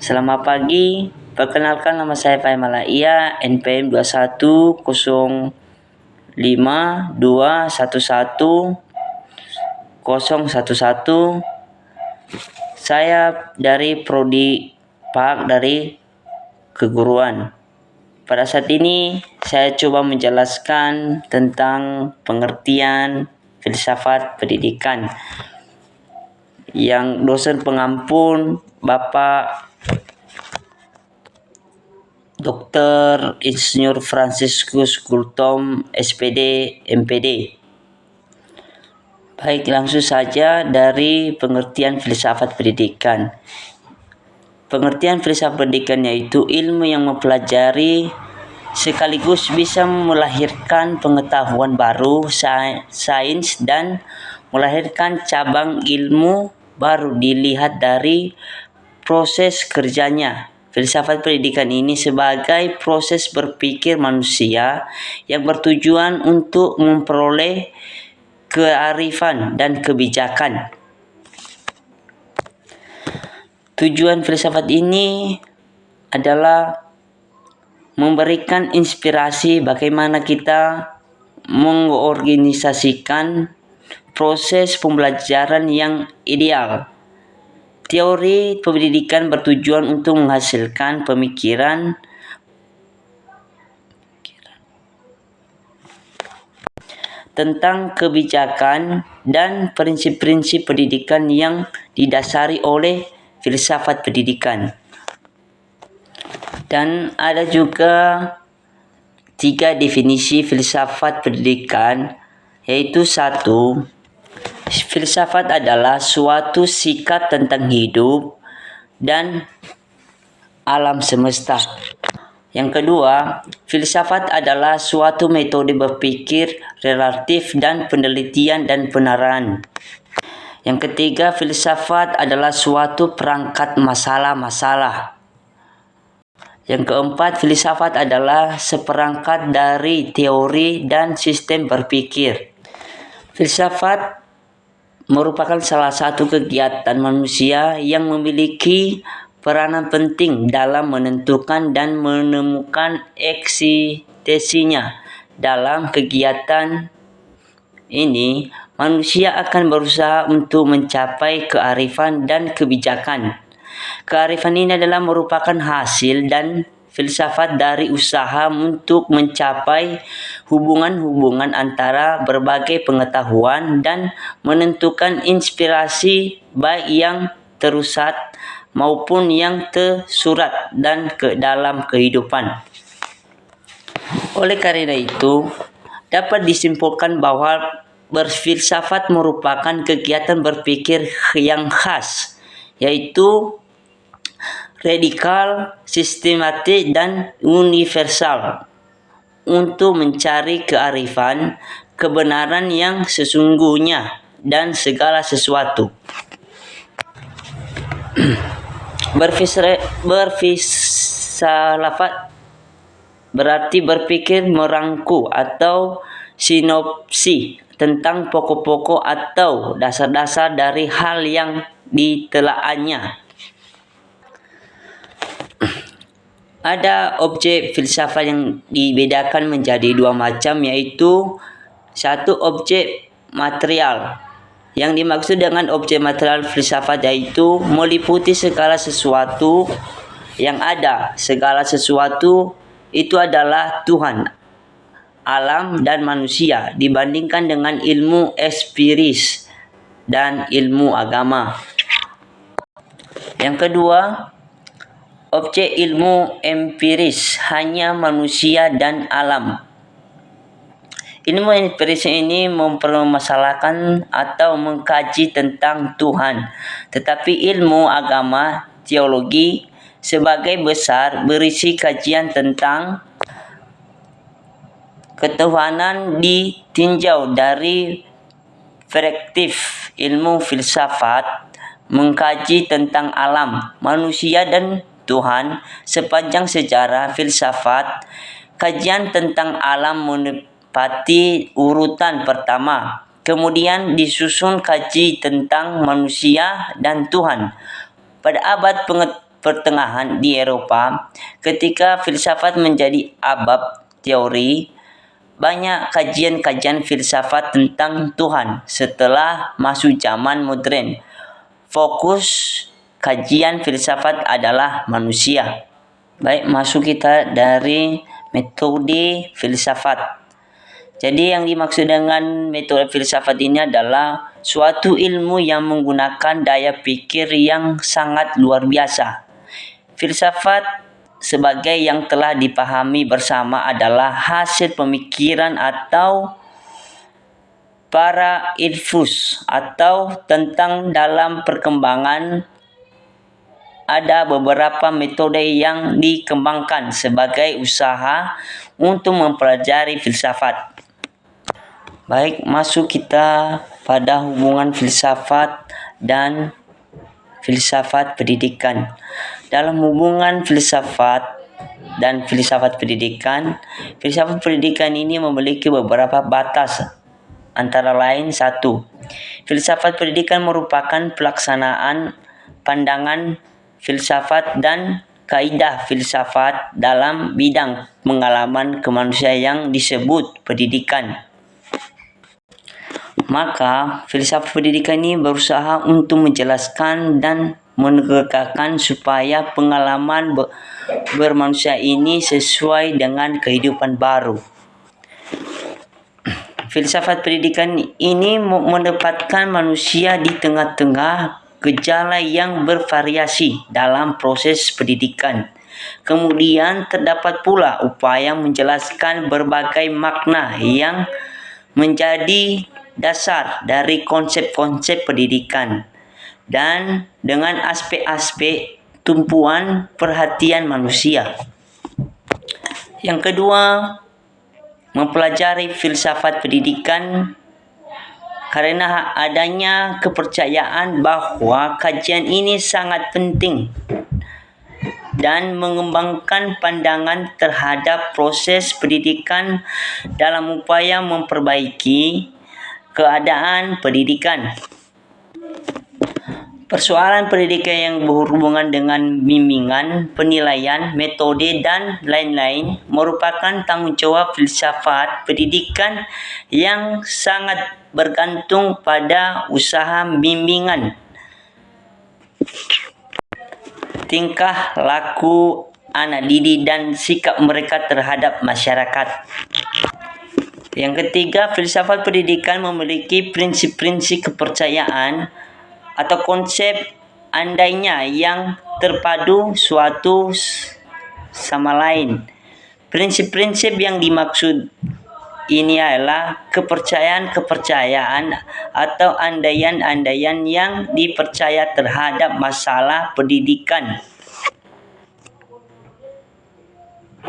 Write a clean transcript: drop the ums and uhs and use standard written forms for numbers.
Selamat pagi, perkenalkan nama saya Fahim Malaia, NPM 21052110011. Saya dari Prodi Pak dari Keguruan. Pada saat ini saya coba menjelaskan tentang pengertian filsafat pendidikan yang dosen pengampun Bapak Dr. Insinyur Franciscus Gultom, SPD, MPD. Baik, langsung saja dari pengertian filsafat pendidikan. Pengertian filsafat pendidikan yaitu ilmu yang mempelajari sekaligus bisa melahirkan pengetahuan baru, sains, dan melahirkan cabang ilmu baru dilihat dari proses kerjanya. Filsafat pendidikan ini sebagai proses berpikir manusia yang bertujuan untuk memperoleh kearifan dan kebijakan. Tujuan filsafat ini adalah memberikan inspirasi bagaimana kita mengorganisasikan proses pembelajaran yang ideal. Teori pendidikan bertujuan untuk menghasilkan pemikiran tentang kebijakan dan prinsip-prinsip pendidikan yang didasari oleh filsafat pendidikan. Dan ada juga 3 definisi filsafat pendidikan, yaitu 1. Filsafat adalah suatu sikap tentang hidup dan alam semesta. Yang kedua, filsafat adalah suatu metode berpikir relatif dan penelitian dan penerapan. Yang ketiga, filsafat adalah suatu perangkat masalah-masalah. Yang keempat, filsafat adalah seperangkat dari teori dan sistem berpikir. Filsafat merupakan salah satu kegiatan manusia yang memiliki peranan penting dalam menentukan dan menemukan eksistensinya. Dalam kegiatan ini, manusia akan berusaha untuk mencapai kearifan dan kebijakan. Kearifan ini adalah merupakan hasil dan filsafat dari usaha untuk mencapai hubungan-hubungan antara berbagai pengetahuan dan menentukan inspirasi baik yang terusat maupun yang tersurat dan ke dalam kehidupan. Oleh karena itu, dapat disimpulkan bahwa berfilsafat merupakan kegiatan berpikir yang khas, yaitu radikal, sistematik, dan universal untuk mencari kearifan, kebenaran yang sesungguhnya, dan segala sesuatu. Berfilsafat berarti berpikir merangku atau sinopsi tentang pokok-pokok atau dasar-dasar dari hal yang ditelaahnya. Ada objek filsafat yang dibedakan menjadi 2 macam, yaitu 1 objek material. Yang dimaksud dengan objek material filsafat yaitu meliputi segala sesuatu yang ada. Segala sesuatu itu adalah Tuhan, alam, dan manusia dibandingkan dengan ilmu empiris dan ilmu agama. Yang kedua, objek ilmu empiris hanya manusia dan alam. Ilmu empiris ini mempermasalahkan atau mengkaji tentang Tuhan, tetapi ilmu agama, teologi, sebagai besar berisi kajian tentang ketuhanan ditinjau dari perspektif ilmu filsafat, mengkaji tentang alam, manusia, dan Tuhan sepanjang sejarah filsafat. Kajian tentang alam menempati urutan pertama, kemudian disusun kaji tentang manusia dan Tuhan. Pada abad pertengahan di Eropa, ketika filsafat menjadi abab teori, banyak kajian-kajian filsafat tentang Tuhan. Setelah masuk zaman modern, fokus kajian filsafat adalah manusia. Baik, masuk kita dari metode filsafat. Jadi yang dimaksud dengan metode filsafat ini adalah suatu ilmu yang menggunakan daya pikir yang sangat luar biasa. Filsafat sebagai yang telah dipahami bersama adalah hasil pemikiran atau para ilfus atau tentang dalam perkembangan. Ada beberapa metode yang dikembangkan sebagai usaha untuk mempelajari filsafat. Baik, masuk kita pada hubungan filsafat dan filsafat pendidikan. Dalam hubungan filsafat dan filsafat pendidikan ini memiliki beberapa batas. Antara lain, 1. Filsafat pendidikan merupakan pelaksanaan pandangan filsafat dan kaidah filsafat dalam bidang pengalaman kemanusiaan yang disebut pendidikan. Maka, filsafat pendidikan ini berusaha untuk menjelaskan dan menegakkan supaya pengalaman bermanusia ini sesuai dengan kehidupan baru. Filsafat pendidikan ini menempatkan manusia di tengah-tengah gejala yang bervariasi dalam proses pendidikan. Kemudian terdapat pula upaya menjelaskan berbagai makna yang menjadi dasar dari konsep-konsep pendidikan dan dengan aspek-aspek tumpuan perhatian manusia. Yang kedua, mempelajari filsafat pendidikan karena adanya kepercayaan bahwa kajian ini sangat penting dan mengembangkan pandangan terhadap proses pendidikan dalam upaya memperbaiki keadaan pendidikan. Persoalan pendidikan yang berhubungan dengan bimbingan, penilaian, metode, dan lain-lain merupakan tanggung jawab filsafat pendidikan yang sangat bergantung pada usaha bimbingan, tingkah laku anak didik, dan sikap mereka terhadap masyarakat. Yang ketiga, filsafat pendidikan memiliki prinsip-prinsip kepercayaan atau konsep andainya yang terpadu suatu sama lain. Prinsip-prinsip yang dimaksud ini adalah kepercayaan atau andaian-andaian yang dipercaya terhadap masalah pendidikan.